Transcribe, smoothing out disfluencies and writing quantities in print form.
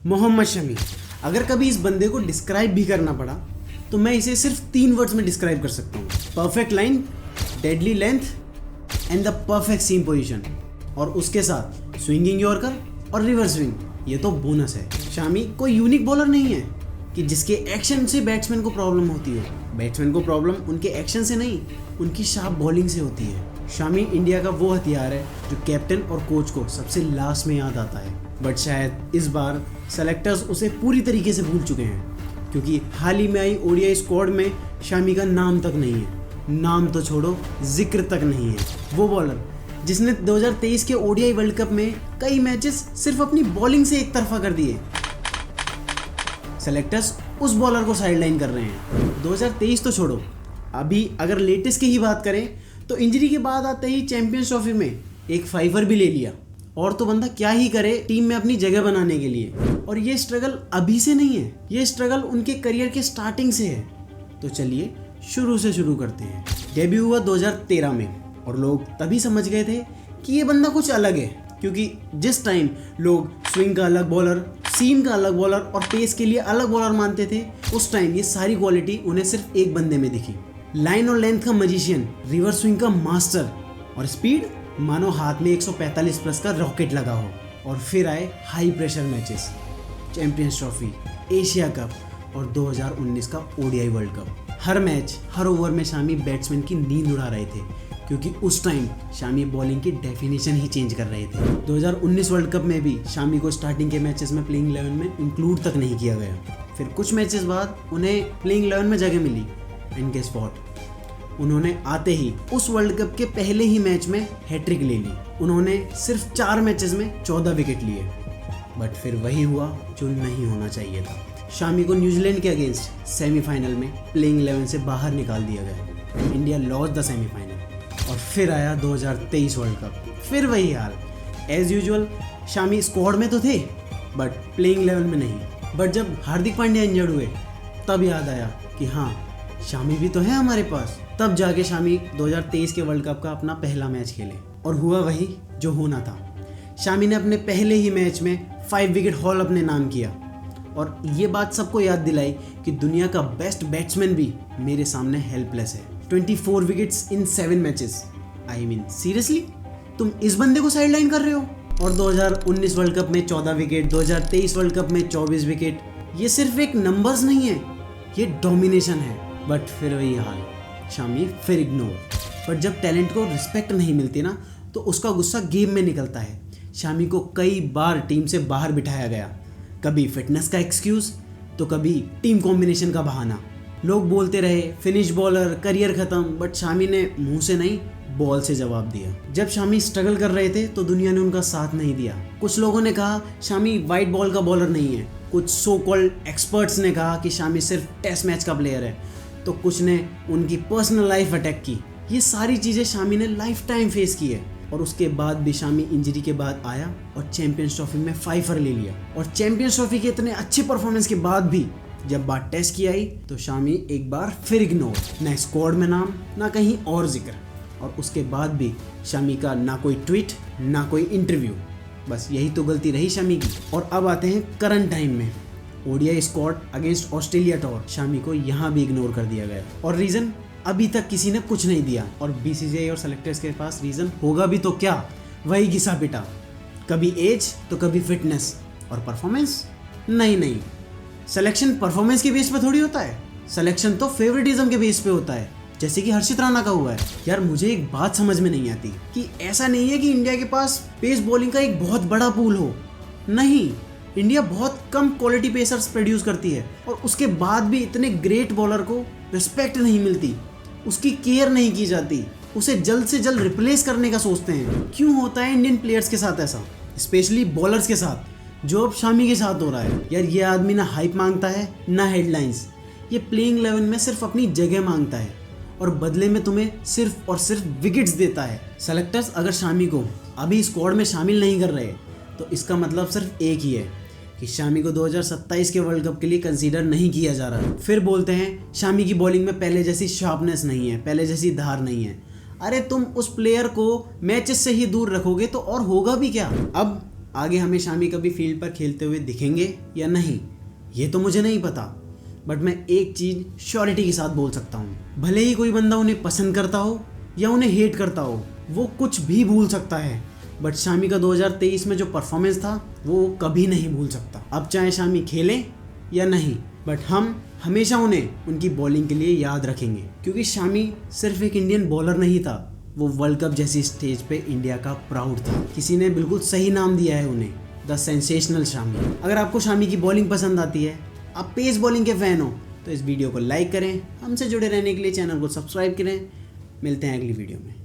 मोहम्मद शमी। अगर कभी इस बंदे को डिस्क्राइब भी करना पड़ा तो मैं इसे सिर्फ 3 वर्ड्स में डिस्क्राइब कर सकता हूँ। Perfect line, deadly length and the perfect seam position. और उसके साथ स्विंगिंग यॉर्कर और रिवर्स स्विंग, ये तो बोनस है। शामी कोई यूनिक बॉलर नहीं है कि जिसके एक्शन से बैट्समैन को प्रॉब्लम होती हो। बैट्समैन को प्रॉब्लम उनके एक्शन से नहीं, उनकी शार्प बॉलिंग से होती है। शामी इंडिया का वो हथियार है जो कैप्टन और कोच को सबसे लास्ट में याद आता है। बट शायद इस बार सेलेक्टर्स उसे पूरी तरीके से भूल चुके हैं, क्योंकि हाल ही में आई ओडीआई स्क्वाड में शामी का नाम तक नहीं है। नाम तो छोड़ो, जिक्र तक नहीं है। वो बॉलर जिसने 2023 के ओडीआई वर्ल्ड कप में कई मैचेस सिर्फ अपनी बॉलिंग से एक तरफा कर दिए। सेलेक्टर्स उस बॉलर को साइडलाइन कर रहे हैं। 2023 तो छोड़ो, अभी अगर लेटेस्ट की ही बात करें तो इंजरी के बाद आते ही चैंपियंस ट्रॉफी में एक 5 भी ले लिया। और तो बंदा क्या ही करे टीम में अपनी जगह बनाने के लिए। और ये स्ट्रगल अभी से नहीं है, ये स्ट्रगल उनके करियर के स्टार्टिंग से है। तो चलिए शुरू से शुरू करते हैं। डेब्यू हुआ 2013 में और लोग तभी समझ गए थे कि ये बंदा कुछ अलग है, क्योंकि जिस टाइम लोग स्विंग का अलग बॉलर, सीम का अलग बॉलर और पेस के लिए अलग बॉलर मानते थे, उस टाइम ये सारी क्वालिटी उन्हें सिर्फ एक बंदे में दिखी। लाइन और लेंथ का मजिशियन, रिवर्स स्विंग का मास्टर और स्पीड मानो हाथ में 145 प्लस का रॉकेट लगा हो। और फिर आए high pressure matches, champions trophy, Asia cup और 2019 का ओडीआई वर्ल्ड कप। हर मैच, हर ओवर में शामी बैट्समैन की नींद उड़ा रहे थे, क्योंकि उस टाइम शामी बॉलिंग की डेफिनेशन ही चेंज कर रहे थे। 2019 वर्ल्ड कप में भी शामी को स्टार्टिंग के मैचेस में प्लेइंग 11 में इंक्लूड तक नहीं किया गया। फिर कुछ मैचेस बाद उन्हें प्लेइंग 11 में जगह मिली एंड गेस व्हाट, उन्होंने आते ही उस वर्ल्ड कप के पहले ही मैच में हैट्रिक ले ली। उन्होंने सिर्फ 4 मैचेस में 14 विकेट लिए। बट फिर वही हुआ जो नहीं होना चाहिए था। शामी को न्यूजीलैंड के अगेंस्ट सेमीफाइनल में प्लेइंग 11 से बाहर निकाल दिया गया। India lost the semifinal. और फिर आया 2023 वर्ल्ड कप, फिर वही हाल। एज यूजुअल शामी स्क्वाड में तो थे बट प्लेइंग 11 में नहीं। बट जब हार्दिक पांड्या इंजर्ड हुए तब याद आया कि हाँ, शामी भी तो है हमारे पास। तब जाके शामी 2023 के वर्ल्ड कप का अपना पहला मैच खेले और हुआ वही जो होना था। शामी ने अपने पहले ही मैच में 5 विकेट हॉल अपने नाम किया और ये बात सबको याद दिलाई कि दुनिया का बेस्ट बैट्समैन भी मेरे सामने हेल्पलेस है। 24 wickets in 7 matches. I mean seriously, तुम इस बंदे को साइडलाइन कर रहे हो? और 2019 वर्ल्ड कप में 14 विकेट, 2023 वर्ल्ड कप में 24 विकेट। ये सिर्फ एक नंबर्स नहीं है, ये डोमिनेशन है। बट फिर वही हाल, शामी फिर इग्नोर। बट जब टैलेंट को रिस्पेक्ट नहीं मिलती ना, तो उसका गुस्सा गेम में निकलता है। शामी को कई बार टीम से बाहर बिठाया गया, कभी फिटनेस का एक्सक्यूज तो कभी टीम कॉम्बिनेशन का बहाना। लोग बोलते रहे फिनिश बॉलर, करियर खत्म, बट शामी ने मुंह से नहीं बॉल से जवाब दिया। जब शामी स्ट्रगल कर रहे थे तो दुनिया ने उनका साथ नहीं दिया। कुछ लोगों ने कहा शामी वाइट बॉल का बॉलर नहीं है, कुछ सो कॉल्ड एक्सपर्ट्स ने कहा कि शामी सिर्फ टेस्ट मैच का प्लेयर है, तो कुछ ने उनकी पर्सनल लाइफ अटैक की। ये सारी चीज़ें शामी ने लाइफ टाइम फेस की है। और उसके बाद भी शामी इंजरी के बाद आया और चैंपियंस ट्रॉफी में 5 ले लिया। और चैंपियंस ट्रॉफी के इतने अच्छे परफॉर्मेंस के बाद भी जब बात टेस्ट की आई तो शामी एक बार फिर इग्नोर। ना स्क्वाड में नाम, ना कहीं और जिक्र। और उसके बाद भी शामी का ना कोई ट्वीट, ना कोई इंटरव्यू। बस यही तो गलती रही शामी की। और अब आते हैं करंट टाइम में। ODI squad against Australia tour, Shami को यहाँ भी इग्नोर कर दिया गया। और रीज़न अभी तक किसी ने कुछ नहीं दिया। और बीसीसीआई और सेलेक्टर्स के पास रीज़न होगा भी तो क्या, वही घिसा पिटा। कभी एज तो कभी फिटनेस और परफॉर्मेंस। नहीं, सिलेक्शन परफॉर्मेंस के बेस पे थोड़ी होता है, सिलेक्शन तो फेवरेटिज्म के बेस पे होता है, जैसे कि हर्षित राणा का हुआ है। यार मुझे एक बात समझ में नहीं आती कि ऐसा नहीं है कि इंडिया के पास पेस बॉलिंग का एक बहुत बड़ा पूल हो। नहीं, इंडिया बहुत कम क्वालिटी पेसर्स प्रोड्यूस करती है और उसके बाद भी इतने ग्रेट बॉलर को रिस्पेक्ट नहीं मिलती, उसकी केयर नहीं की जाती, उसे जल्द से जल्द रिप्लेस करने का सोचते हैं। क्यों होता है इंडियन प्लेयर्स के साथ ऐसा, स्पेशली बॉलर्स के साथ, जो अब शामी के साथ हो रहा है? यार ये आदमी ना हाइप मांगता है ना हेडलाइंस, ये प्लेइंग 11 में सिर्फ अपनी जगह मांगता है और बदले में तुम्हें सिर्फ और सिर्फ विकेट्स देता है। सेलेक्टर्स अगर शामी को अभी स्क्वाड में शामिल नहीं कर रहे तो इसका मतलब सिर्फ एक ही है कि शामी को 2027 के वर्ल्ड कप के लिए कंसीडर नहीं किया जा रहा। फिर बोलते हैं शामी की बॉलिंग में पहले जैसी शार्पनेस नहीं है, पहले जैसी धार नहीं है। अरे तुम उस प्लेयर को मैचेस से ही दूर रखोगे तो और होगा भी क्या? अब आगे हमें शामी कभी फील्ड पर खेलते हुए दिखेंगे या नहीं, ये तो मुझे नहीं पता, बट मैं एक चीज़ श्योरिटी के साथ बोल सकता हूँ, भले ही कोई बंदा उन्हें पसंद करता हो या उन्हें हेट करता हो, वो कुछ भी भूल सकता है, बट शामी का 2023 में जो परफॉर्मेंस था वो कभी नहीं भूल सकता। अब चाहे शामी खेलें या नहीं, बट हम हमेशा उन्हें उनकी बॉलिंग के लिए याद रखेंगे, क्योंकि शामी सिर्फ एक इंडियन बॉलर नहीं था, वो वर्ल्ड कप जैसी स्टेज पे इंडिया का प्राउड था। किसी ने बिल्कुल सही नाम दिया है उन्हें, द सेंसेशनल शामी। अगर आपको शामी की बॉलिंग पसंद आती है, आप पेस बॉलिंग के फैन हो, तो इस वीडियो को लाइक करें, हमसे जुड़े रहने के लिए चैनल को सब्सक्राइब करें। मिलते हैं अगली वीडियो में।